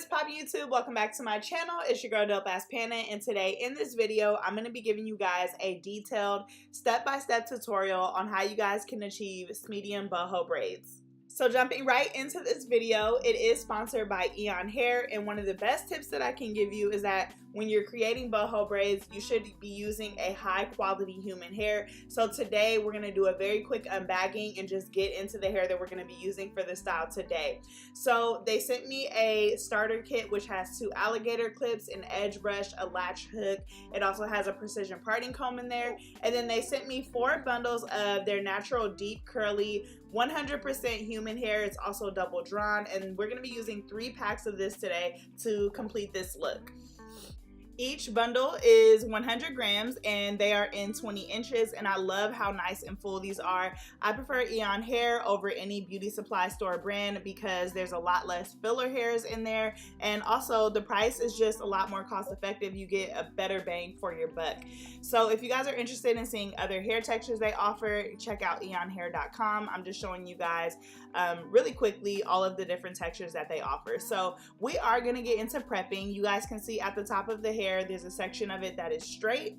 poppin' YouTube? Welcome back to my channel. It's your girl DOPEaxxPANA, and today in this video I'm going to be giving you guys a detailed step-by-step tutorial on how you guys can achieve medium boho braids. So jumping right into this video, it is sponsored by Eayon hair, and one of the best tips that I can give you is that when you're creating boho braids, you should be using a high quality human hair. So today we're going to do a very quick unbagging and just get into the hair that we're going to be using for the style today. So they sent me a starter kit which has 2 alligator clips, an edge brush, a latch hook. It also has a precision parting comb in there, and then they sent me 4 bundles of their natural deep curly 100% human hair. It's also double drawn, and we're going to be using 3 packs of this today to complete this look. Each bundle is 100 grams and they are in 20 inches, and I love how nice and full these are. I prefer Eayon hair over any beauty supply store brand because there's a lot less filler hairs in there, and also the price is just a lot more cost effective. You get a better bang for your buck. So if you guys are interested in seeing other hair textures they offer, check out eonhair.com. I'm just showing you guys really quickly all of the different textures that they offer. So we are going to get into prepping. You guys can see at the top of the hair there's a section of it that is straight,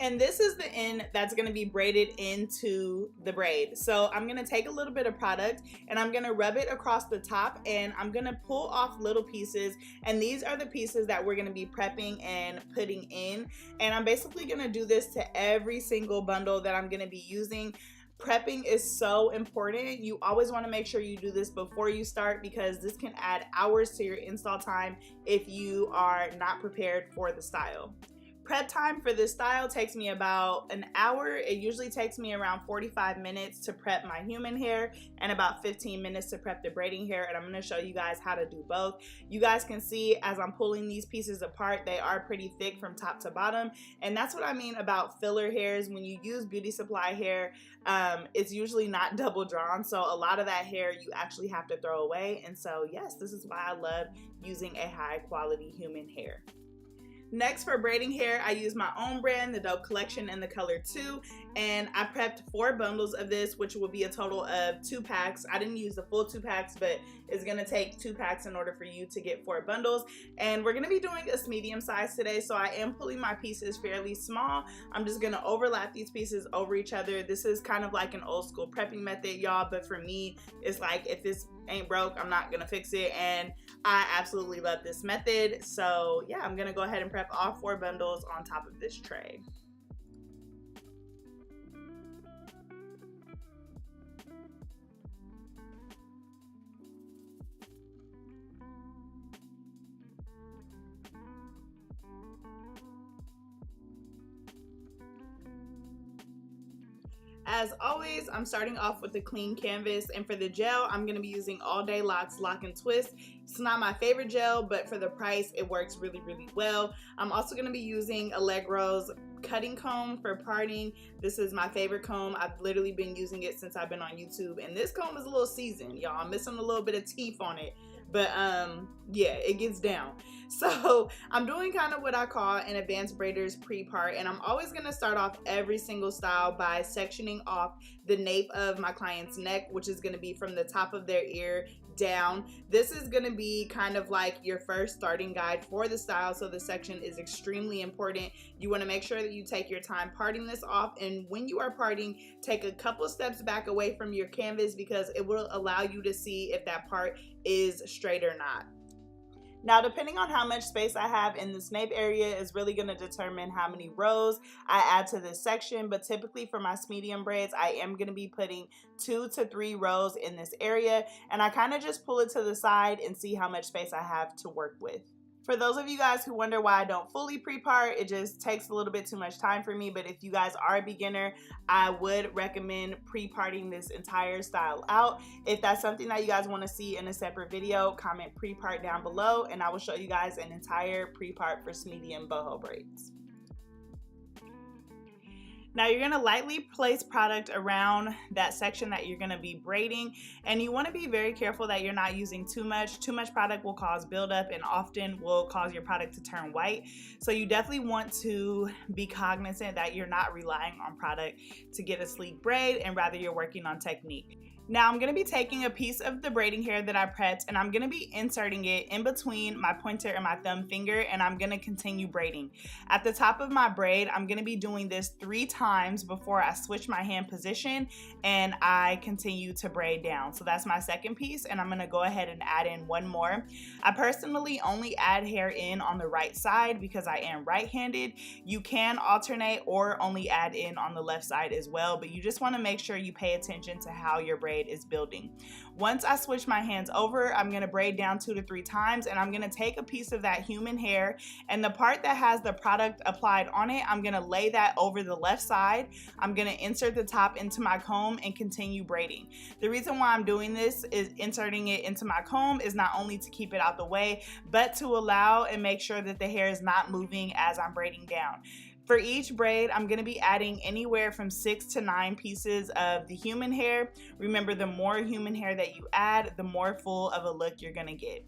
and this is the end that's going to be braided into the braid. So I'm going to take a little bit of product and I'm going to rub it across the top, and I'm going to pull off little pieces, and these are the pieces that we're going to be prepping and putting in. And I'm basically going to do this to every single bundle that I'm going to be using. Prepping is so important. You always want to make sure you do this before you start, because this can add hours to your install time if you are not prepared for the style. Prep time for this style takes me about an hour. It usually takes me around 45 minutes to prep my human hair and about 15 minutes to prep the braiding hair, and I'm going to show you guys how to do both. You guys can see as I'm pulling these pieces apart, they are pretty thick from top to bottom, and that's what I mean about filler hairs. When you use beauty supply hair, it's usually not double drawn, so a lot of that hair you actually have to throw away. And so yes, this is why I love using a high quality human hair. Next, for braiding hair, I use my own brand, the Dope Collection, in the color 2, and I prepped 4 bundles of this, which will be a total of 2 packs. I didn't use the full 2 packs, but it's going to take 2 packs in order for you to get 4 bundles. And we're going to be doing a medium size today, so I am pulling my pieces fairly small. I'm just going to overlap these pieces over each other. This is kind of like an old school prepping method, y'all, but for me, it's like if this ain't broke, I'm not gonna fix it, and I absolutely love this method. So yeah, I'm gonna go ahead and prep all 4 bundles on top of this tray. As always, I'm starting off with the clean canvas, and for the gel, I'm going to be using All Day Locks Lock and Twist. It's not my favorite gel, but for the price, it works really, really well. I'm also going to be using Allegro's cutting comb for parting. This is my favorite comb. I've literally been using it since I've been on YouTube, and this comb is a little seasoned, y'all. I'm missing a little bit of teeth on it, but yeah, it gets down. So I'm doing kind of what I call an advanced braiders pre-part, and I'm always going to start off every single style by sectioning off the nape of my client's neck, which is going to be from the top of their ear down. This is going to be kind of like your first starting guide for the style, so the section is extremely important. You want to make sure that you take your time parting this off, and when you are parting, take a couple steps back away from your canvas, because it will allow you to see if that part is straight or not. Now, depending on how much space I have in this nape area is really going to determine how many rows I add to this section, but typically for my medium braids, I am going to be putting 2 to 3 rows in this area, and I kind of just pull it to the side and see how much space I have to work with. For those of you guys who wonder why I don't fully pre-part, it just takes a little bit too much time for me, but if you guys are a beginner, I would recommend pre-parting this entire style out. If that's something that you guys want to see in a separate video, comment pre-part down below, and I will show you guys an entire pre-part for medium boho braids. Now you're going to lightly place product around that section that you're going to be braiding, and you want to be very careful that you're not using too much. Too much product will cause buildup and often will cause your product to turn white. So you definitely want to be cognizant that you're not relying on product to get a sleek braid, and rather you're working on technique. Now I'm going to be taking a piece of the braiding hair that I prepped and I'm going to be inserting it in between my pointer and my thumb finger, and I'm going to continue braiding. At the top of my braid, I'm going to be doing this 3 times before I switch my hand position and I continue to braid down. So that's my second piece, and I'm going to go ahead and add in one more. I personally only add hair in on the right side because I am right-handed. You can alternate or only add in on the left side as well, but you just want to make sure you pay attention to how your braid is building. Once I switch my hands over, I'm going to braid down 2 to 3 times, and I'm going to take a piece of that human hair, and the part that has the product applied on it, I'm going to lay that over the left side. I'm going to insert the top into my comb and continue braiding. The reason why I'm doing this is inserting it into my comb is not only to keep it out the way, but to allow and make sure that the hair is not moving as I'm braiding down. For each braid, I'm going to be adding anywhere from 6 to 9 pieces of the human hair. Remember, the more human hair that you add, the more full of a look you're going to get.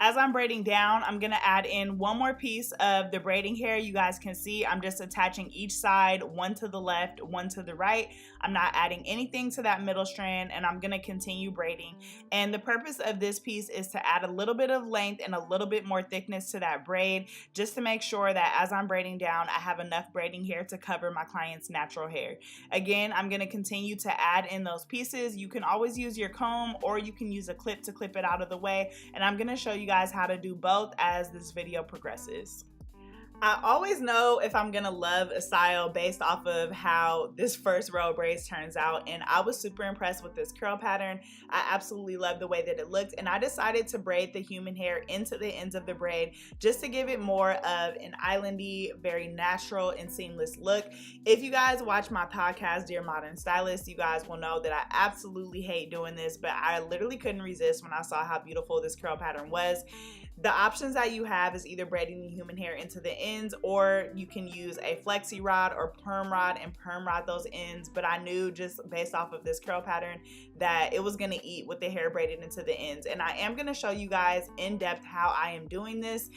As I'm braiding down, I'm going to add in one more piece of the braiding hair. You guys can see I'm just attaching each side, one to the left, one to the right. I'm not adding anything to that middle strand, and I'm going to continue braiding. And the purpose of this piece is to add a little bit of length and a little bit more thickness to that braid, just to make sure that as I'm braiding down, I have enough braiding hair to cover my client's natural hair. Again, I'm going to continue to add in those pieces. You can always use your comb, or you can use a clip to clip it out of the way, and I'm going to show you guys how to do both as this video progresses. I always know if I'm gonna love a style based off of how this first row of braids turns out, and I was super impressed with this curl pattern. I absolutely loved the way that it looked, and I decided to braid the human hair into the ends of the braid just to give it more of an islandy, very natural and seamless look. If you guys watch my podcast, Dear Modern Stylist, you guys will know that I absolutely hate doing this, but I literally couldn't resist when I saw how beautiful this curl pattern was. The options that you have is either braiding the human hair into the ends, or you can use a flexi rod or perm rod and perm rod those ends. But I knew just based off of this curl pattern that it was going to eat with the hair braided into the ends. And I am going to show you guys in depth how I am doing this.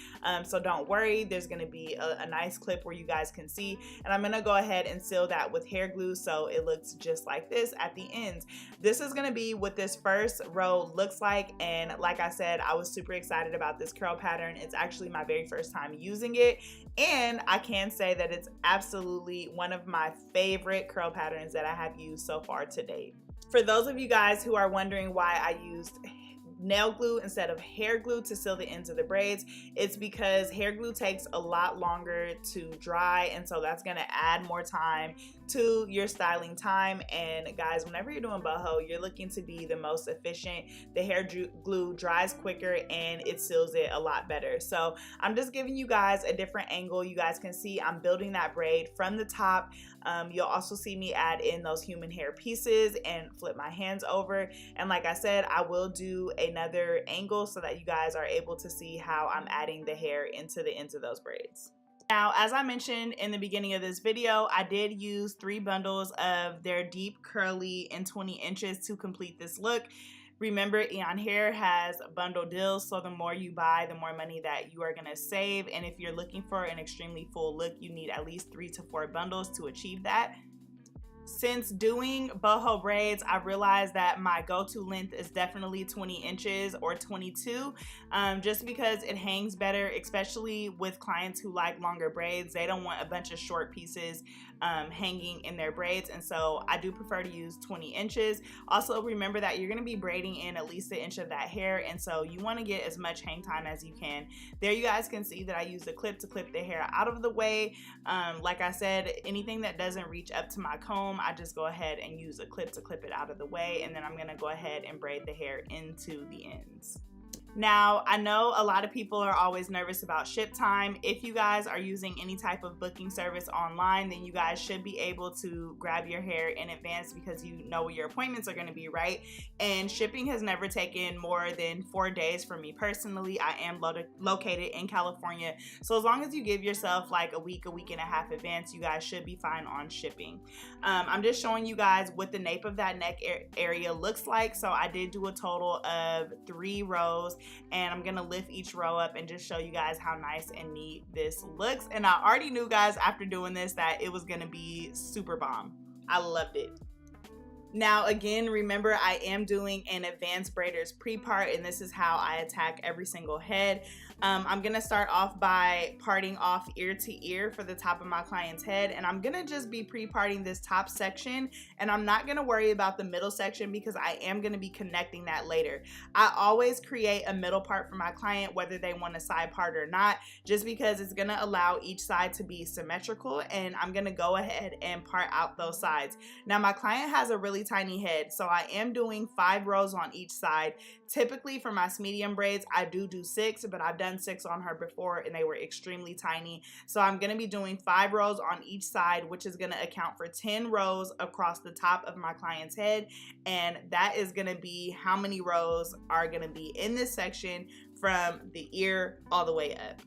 So don't worry, there's going to be a nice clip where you guys can see. And I'm going to go ahead and seal that with hair glue so it looks just like this at the ends. This is going to be what this first row looks like. And like I said, I was super excited about this curl pattern. It's actually my very first time using it, and I can say that it's absolutely one of my favorite curl patterns that I have used so far to date. For those of you guys who are wondering why I used nail glue instead of hair glue to seal the ends of the braids, it's because hair glue takes a lot longer to dry, and so that's going to add more time to your styling time. And guys, whenever you're doing boho, you're looking to be the most efficient. The hair glue dries quicker and it seals it a lot better. So I'm just giving you guys a different angle. You guys can see I'm building that braid from the top. You'll also see me add in those human hair pieces and flip my hands over. And like I said, I will do another angle so that you guys are able to see how I'm adding the hair into the ends of those braids. Now, as I mentioned in the beginning of this video, I did use 3 bundles of their deep curly and 20 inches to complete this look. Remember, Eayon Hair has bundle deals, so the more you buy, the more money that you are going to save. And if you're looking for an extremely full look, you need at least 3 to 4 bundles to achieve that. Since doing boho braids, I realized that my go-to length is definitely 20 inches or 22, just because it hangs better, especially with clients who like longer braids. They don't want a bunch of short pieces hanging in their braids, and so I do prefer to use 20 inches. Also, remember that you're going to be braiding in at least 1 inch of that hair, and so you want to get as much hang time as you can. There you guys can see that I use the clip to clip the hair out of the way. Like I said, anything that doesn't reach up to my comb, I just go ahead and use a clip to clip it out of the way, and then I'm going to go ahead and braid the hair into the ends. Now, I know a lot of people are always nervous about ship time. If you guys are using any type of booking service online, then you guys should be able to grab your hair in advance because you know where your appointments are going to be, right? And shipping has never taken more than 4 days for me personally. I am located in California, so as long as you give yourself like a week and a half advance, you guys should be fine on shipping. I'm just showing you guys what the nape of that neck area looks like. So I did do a total of 3 rows, and I'm gonna lift each row up and just show you guys how nice and neat this looks. And I already knew, guys, after doing this that it was gonna be super bomb. I loved it. Now again, remember I am doing an advanced braiders pre-part, and this is how I attack every single head. I'm gonna start off by parting off ear to ear for the top of my client's head, and I'm gonna just be pre-parting this top section, and I'm not gonna worry about the middle section because I am gonna be connecting that later. I always create a middle part for my client whether they want a side part or not, just because it's gonna allow each side to be symmetrical, and I'm gonna go ahead and part out those sides. Now my client has a really tiny head, so I am doing 5 rows on each side. Typically for my medium braids I do 6, but I've done 6 on her before and they were extremely tiny, so I'm going to be doing 5 rows on each side, which is going to account for 10 rows across the top of my client's head, and that is going to be how many rows are going to be in this section from the ear all the way up.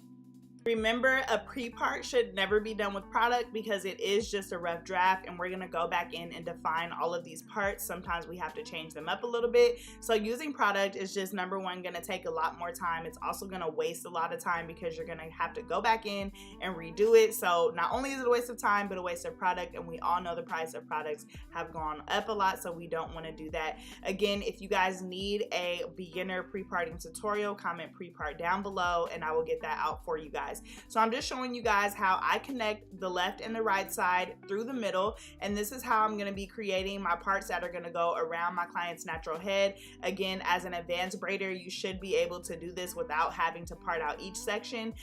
Remember, a pre-part should never be done with product because it is just a rough draft, and we're gonna go back in and define all of these parts. Sometimes we have to change them up a little bit. So using product is just, number one, gonna take a lot more time. It's also gonna waste a lot of time because you're gonna have to go back in and redo it. So not only is it a waste of time, but a waste of product, and we all know the price of products have gone up a lot, so we don't wanna do that. Again, if you guys need a beginner pre-parting tutorial, comment pre-part down below and I will get that out for you guys. So I'm just showing you guys how I connect the left and the right side through the middle, and this is how I'm going to be creating my parts that are going to go around my client's natural head. Again, as an advanced braider, you should be able to do this without having to part out each section.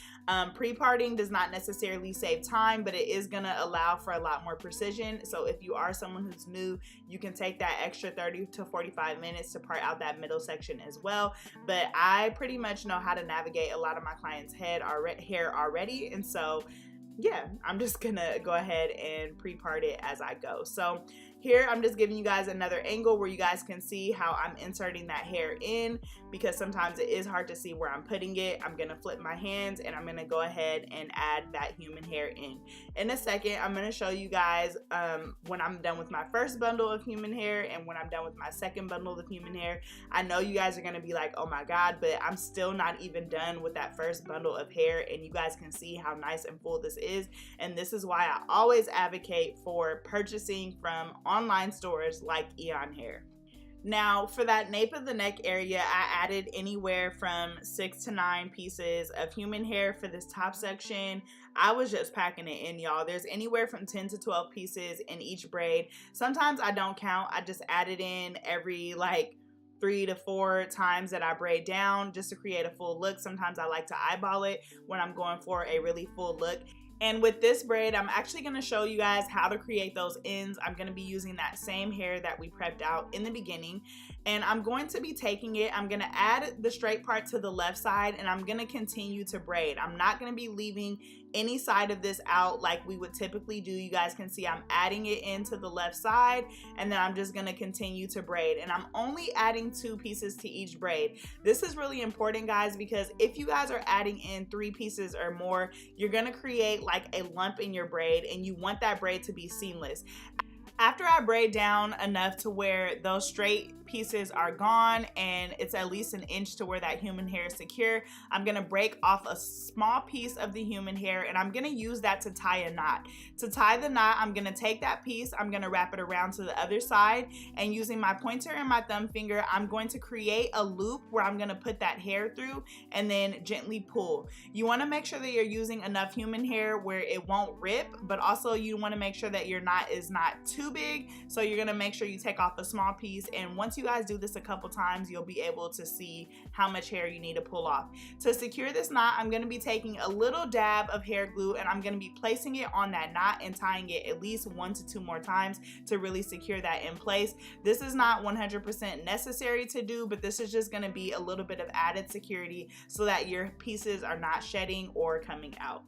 Pre-parting does not necessarily save time, but it is going to allow for a lot more precision. So if you are someone who's new, you can take that extra 30 to 45 minutes to part out that middle section as well. But I pretty much know how to navigate a lot of my client's hair already, and so yeah, I'm just gonna go ahead and pre-part it as I go. So here I'm just giving you guys another angle where you guys can see how I'm inserting that hair in, because sometimes it is hard to see where I'm putting it. I'm gonna flip my hands and I'm gonna go ahead and add that human hair in. In a second, I'm gonna show you guys when I'm done with my first bundle of human hair and when I'm done with my second bundle of human hair. I know you guys are gonna be like, oh my god, but I'm still not even done with that first bundle of hair, and you guys can see how nice and full this is. And this is why I always advocate for purchasing from online stores like Eayon hair. Now for that nape of the neck area, I added anywhere from 6 to 9 pieces of human hair for this top section. I was just packing it in, y'all. There's anywhere from 10 to 12 pieces in each braid. Sometimes I don't count, I just add it in every like 3 to 4 times that I braid down just to create a full look. Sometimes I like to eyeball it when I'm going for a really full look. And with this braid, I'm actually going to show you guys how to create those ends. I'm going to be using that same hair that we prepped out in the beginning, and I'm going to be taking it, I'm going to add the straight part to the left side, and I'm going to continue to braid. I'm not going to be leaving any side of this out like we would typically do. You guys can see I'm adding it into the left side, and then I'm just going to continue to braid, and I'm only adding 2 pieces to each braid. This is really important, guys, because if you guys are adding in 3 pieces or more, you're going to create like a lump in your braid, and you want that braid to be seamless. After I braid down enough to where those straight pieces are gone and it's at least an inch to where that human hair is secure, I'm gonna break off a small piece of the human hair, and I'm gonna use that to tie a knot. To tie the knot, I'm gonna take that piece, I'm gonna wrap it around to the other side, and using my pointer and my thumb finger, I'm going to create a loop where I'm gonna put that hair through and then gently pull. You wanna make sure that you're using enough human hair where it won't rip, but also you wanna make sure that your knot is not too big, so you're gonna make sure you take off a small piece, and once you guys do this a couple times, you'll be able to see how much hair you need to pull off. To secure this knot, I'm gonna be taking a little dab of hair glue, and I'm gonna be placing it on that knot and tying it at least 1 to 2 more times to really secure that in place. This is not 100% necessary to do, but this is just gonna be a little bit of added security so that your pieces are not shedding or coming out.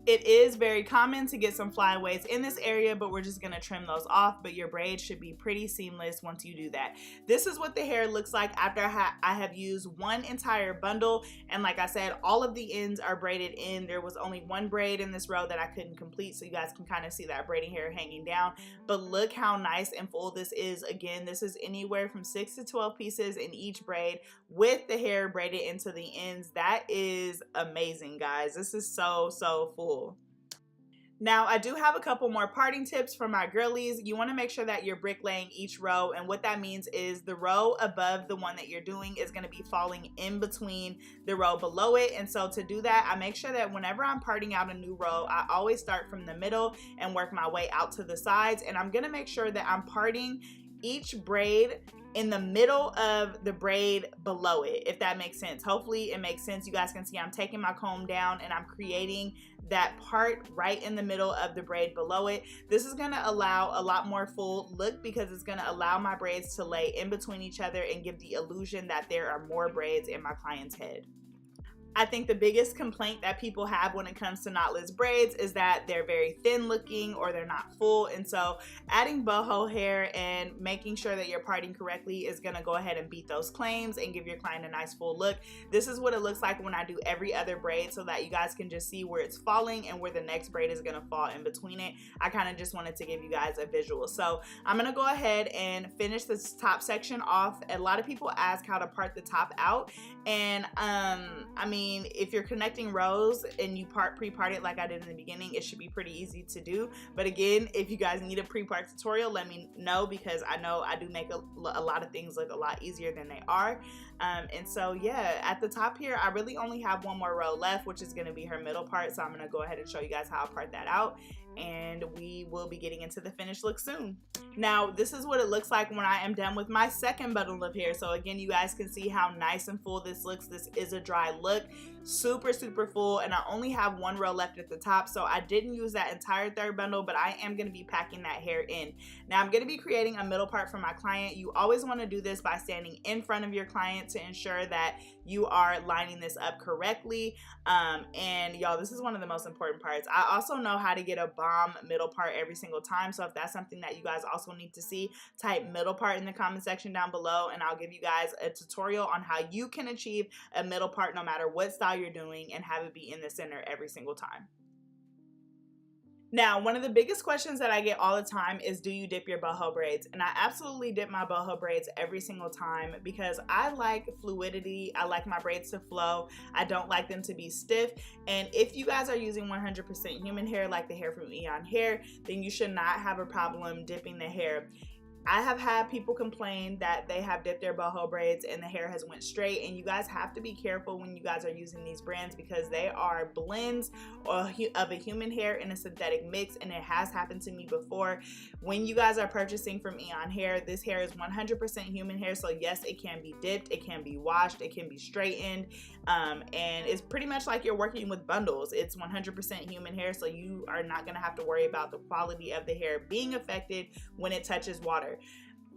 It is very common to get some flyaways in this area, but we're just gonna trim those off, but your braid should be pretty seamless once you do that. This is what the hair looks like after I have used 1 entire bundle, and like I said, all of the ends are braided in. There was only 1 braid in this row that I couldn't complete, so you guys can kind of see that braiding hair hanging down, but look how nice and full this is. Again, this is anywhere from 6 to 12 pieces in each braid with the hair braided into the ends. That is amazing, guys. This is so full. Now, I do have a couple more parting tips for my girlies. You want to make sure that you're bricklaying each row, and what that means is the row above the one that you're doing is going to be falling in between the row below it. And so to do that, I make sure that whenever I'm parting out a new row, I always start from the middle and work my way out to the sides. And I'm going to make sure that I'm parting each braid in the middle of the braid below it, if that makes sense. Hopefully it makes sense. You guys can see I'm taking my comb down and I'm creating that part right in the middle of the braid below it. This is going to allow a lot more full look because it's going to allow my braids to lay in between each other and give the illusion that there are more braids in my client's head. I think the biggest complaint that people have when it comes to knotless braids is that they're very thin looking or they're not full, and so adding boho hair and making sure that you're parting correctly is going to go ahead and beat those claims and give your client a nice full look. This is what it looks like when I do every other braid so that you guys can just see where it's falling and where the next braid is going to fall in between it. I kind of just wanted to give you guys a visual. So I'm going to go ahead and finish this top section off. A lot of people ask how to part the top out, and I mean, if you're connecting rows and you pre-part it like I did in the beginning, it should be pretty easy to do. But again, if you guys need a pre-part tutorial, let me know, because I know I do make a lot of things look a lot easier than they are. And so yeah, at the top here, I really only have one more row left, which is going to be her middle part. So I'm going to go ahead and show you guys how I part that out, and we will be getting into the finished look soon. Now, this is what it looks like when I am done with my second bundle of hair. So again, you guys can see how nice and full this looks. This is a dry look, super full, and I only have one row left at the top, so I didn't use that entire third bundle, but I am going to be packing that hair in. Now I'm going to be creating a middle part for my client. You always want to do this by standing in front of your client to ensure that you are lining this up correctly. And y'all, this is one of the most important parts. I also know how to get a bomb middle part every single time, so if that's something that you guys also need to see, type middle part in the comment section down below, and I'll give you guys a tutorial on how you can achieve a middle part no matter what style you're doing and have it be in the center every single time. Now, one of the biggest questions that I get all the time is, do you dip your boho braids? And I absolutely dip my boho braids every single time because I like fluidity. I like my braids to flow. I don't like them to be stiff. And if you guys are using 100% human hair, like the hair from Eayon hair, then you should not have a problem dipping the hair. I have had people complain that they have dipped their boho braids and the hair has went straight, and you guys have to be careful when you guys are using these brands because they are blends of a human hair in a synthetic mix, and it has happened to me before. When you guys are purchasing from Eayon hair, this hair is 100% human hair, so yes, it can be dipped, it can be washed, it can be straightened, and it's pretty much like you're working with bundles. It's 100% human hair, so you are not going to have to worry about the quality of the hair being affected when it touches water.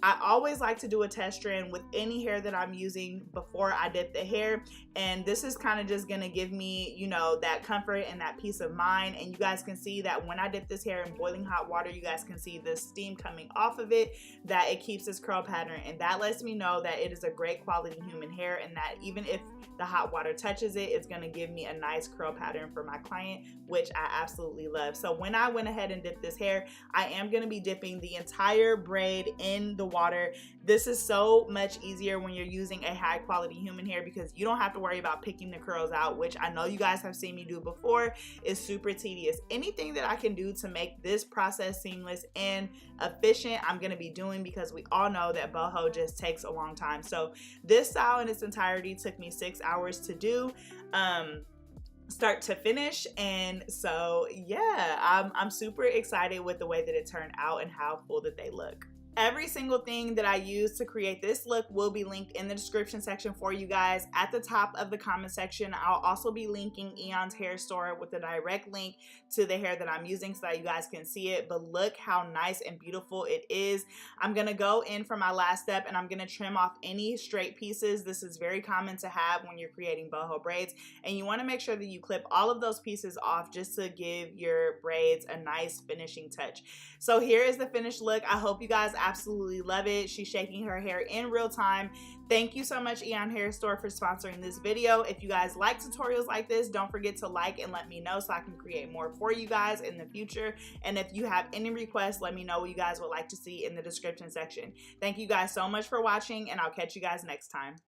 I always like to do a test strand with any hair that I'm using before I dip the hair, and this is kind of just gonna give me, you know, that comfort and that peace of mind. And you guys can see that when I dip this hair in boiling hot water, you guys can see the steam coming off of it, that it keeps this curl pattern, and that lets me know that it is a great quality human hair, and that even if the hot water touches it, it's gonna give me a nice curl pattern for my client, which I absolutely love. So when I went ahead and dipped this hair, I am gonna be dipping the entire braid in the water. This is so much easier when you're using a high quality human hair because you don't have to worry about picking the curls out, which I know you guys have seen me do before. Is super tedious. Anything that I can do to make this process seamless and efficient, I'm gonna be doing, because we all know that boho just takes a long time. So this style in its entirety took me 6 hours to do, start to finish. And so yeah, I'm super excited with the way that it turned out and how full that they look. Every single thing that I use to create this look will be linked in the description section for you guys. At the top of the comment section, I'll also be linking Eayon's hair store with a direct link to the hair that I'm using so that you guys can see it. But look how nice and beautiful it is. I'm gonna go in for my last step and I'm gonna trim off any straight pieces. This is very common to have when you're creating boho braids, and you want to make sure that you clip all of those pieces off just to give your braids a nice finishing touch. So here is the finished look. I hope you guys absolutely love it. She's shaking her hair in real time. Thank you so much, Eayon Hair Store, for sponsoring this video. If you guys like tutorials like this, don't forget to like and let me know so I can create more for you guys in the future. And if you have any requests, let me know what you guys would like to see in the description section. Thank you guys so much for watching, and I'll catch you guys next time.